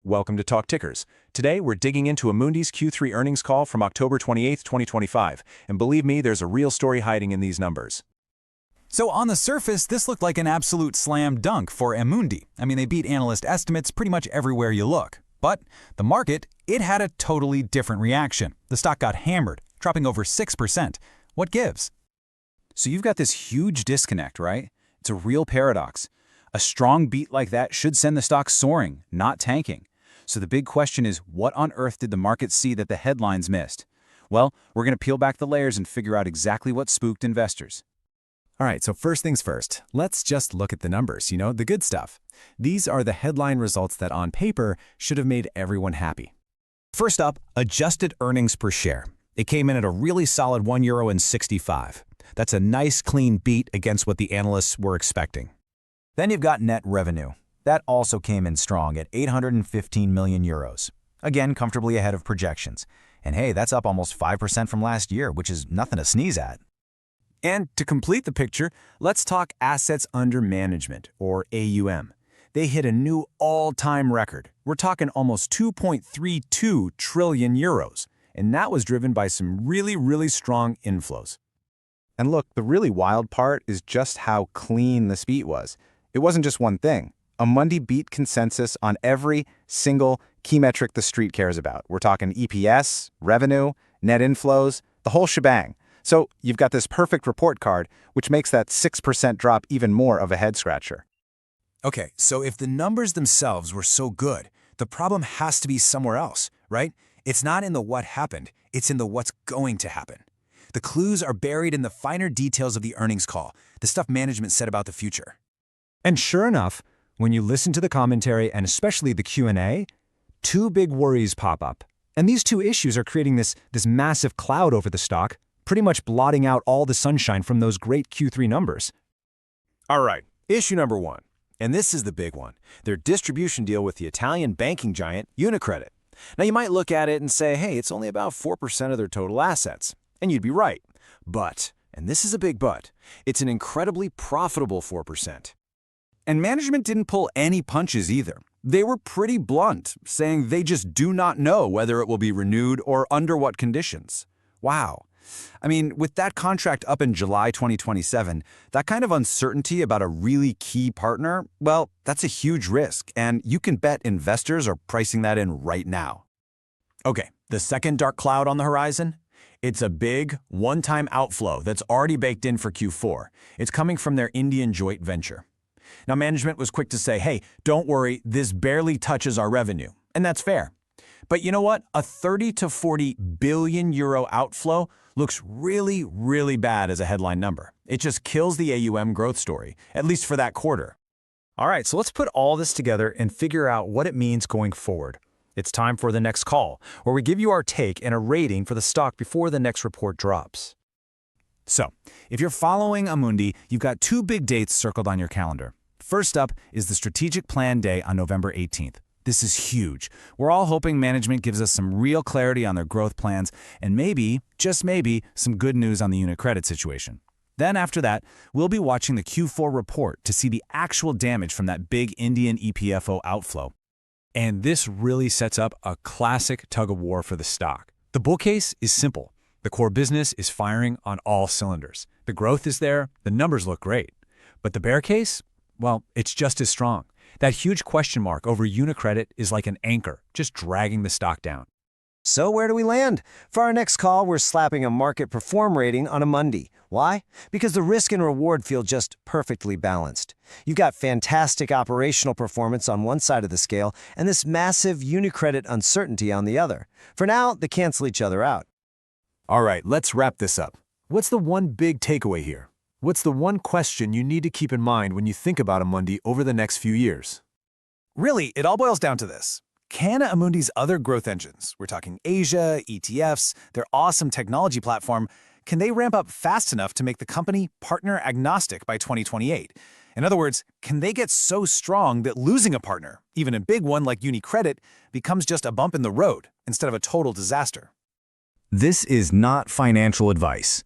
Welcome to Talk Tickers. Today, we're digging into Amundi's Q3 earnings call from October 28, 2025. And believe me, there's a real story hiding in these numbers. So on the surface, this looked like an absolute slam dunk for Amundi. I mean, they beat analyst estimates pretty much everywhere you look. But the market, it had a totally different reaction. The stock got hammered, dropping over 6%. What gives? So you've got this huge disconnect, right? It's a real paradox. A strong beat like that should send the stock soaring, not tanking. So the big question is, what on earth did the market see that the headlines missed? Well, we're going to peel back the layers and figure out exactly what spooked investors. All right, so first things first, let's just look at the numbers, the good stuff. These are the headline results that on paper should have made everyone happy. First up, adjusted earnings per share. It came in at a really solid €1.65. That's a nice clean beat against what the analysts were expecting. Then you've got net revenue. That also came in strong at €815 million. Again, comfortably ahead of projections. And hey, that's up almost 5% from last year, which is nothing to sneeze at. And to complete the picture, let's talk assets under management, or AUM. They hit a new all-time record. We're talking almost €2.32 trillion, and that was driven by some really strong inflows. And look, the really wild part is just how clean this beat was. It wasn't just one thing. Amundi beat consensus on every single key metric the street cares about. We're talking EPS, revenue, net inflows, the whole shebang. So you've got this perfect report card, which makes that 6% drop even more of a head-scratcher. Okay, so if the numbers themselves were so good, the problem has to be somewhere else, right? It's not in the what happened, it's in the what's going to happen. The clues are buried in the finer details of the earnings call, the stuff management said about the future. And sure enough, when you listen to the commentary and especially the Q&A, two big worries pop up. And these two issues are creating this massive cloud over the stock, pretty much blotting out all the sunshine from those great Q3 numbers. All right, issue number one. And this is the big one. Their distribution deal with the Italian banking giant UniCredit. Now, you might look at it and say, hey, it's only about 4% of their total assets. And you'd be right. But, and this is a big but, it's an incredibly profitable 4%. And management didn't pull any punches either. They were pretty blunt, saying they just do not know whether it will be renewed or under what conditions. Wow. I mean, with that contract up in July 2027, that kind of uncertainty about a really key partner, well, that's a huge risk, and you can bet investors are pricing that in right now. Okay, the second dark cloud on the horizon? It's a big, one-time outflow that's already baked in for Q4. It's coming from their Indian joint venture. Now, management was quick to say, hey, don't worry, this barely touches our revenue. And that's fair. But you know what? A 30 to 40 billion euro outflow looks really bad as a headline number. It just kills the AUM growth story, at least for that quarter. All right, so let's put all this together and figure out what it means going forward. It's time for the next call, where we give you our take and a rating for the stock before the next report drops. So, if you're following Amundi, you've got two big dates circled on your calendar. First up is the strategic plan day on November 18th. This is huge. We're all hoping management gives us some real clarity on their growth plans and maybe, just maybe, some good news on the UniCredit situation. Then after that, we'll be watching the Q4 report to see the actual damage from that big Indian EPFO outflow. And this really sets up a classic tug-of-war for the stock. The bull case is simple. The core business is firing on all cylinders. The growth is there, the numbers look great. But the bear case? Well, it's just as strong. That huge question mark over UniCredit is like an anchor, just dragging the stock down. So where do we land? For our next call, we're slapping a market perform rating on Amundi. Why? Because the risk and reward feel just perfectly balanced. You've got fantastic operational performance on one side of the scale and this massive UniCredit uncertainty on the other. For now, they cancel each other out. All right, let's wrap this up. What's the one big takeaway here? What's the one question you need to keep in mind when you think about Amundi over the next few years? Really, it all boils down to this. Can Amundi's other growth engines, we're talking Asia, ETFs, their awesome technology platform, can they ramp up fast enough to make the company partner agnostic by 2028? In other words, can they get so strong that losing a partner, even a big one like UniCredit, becomes just a bump in the road instead of a total disaster? This is not financial advice.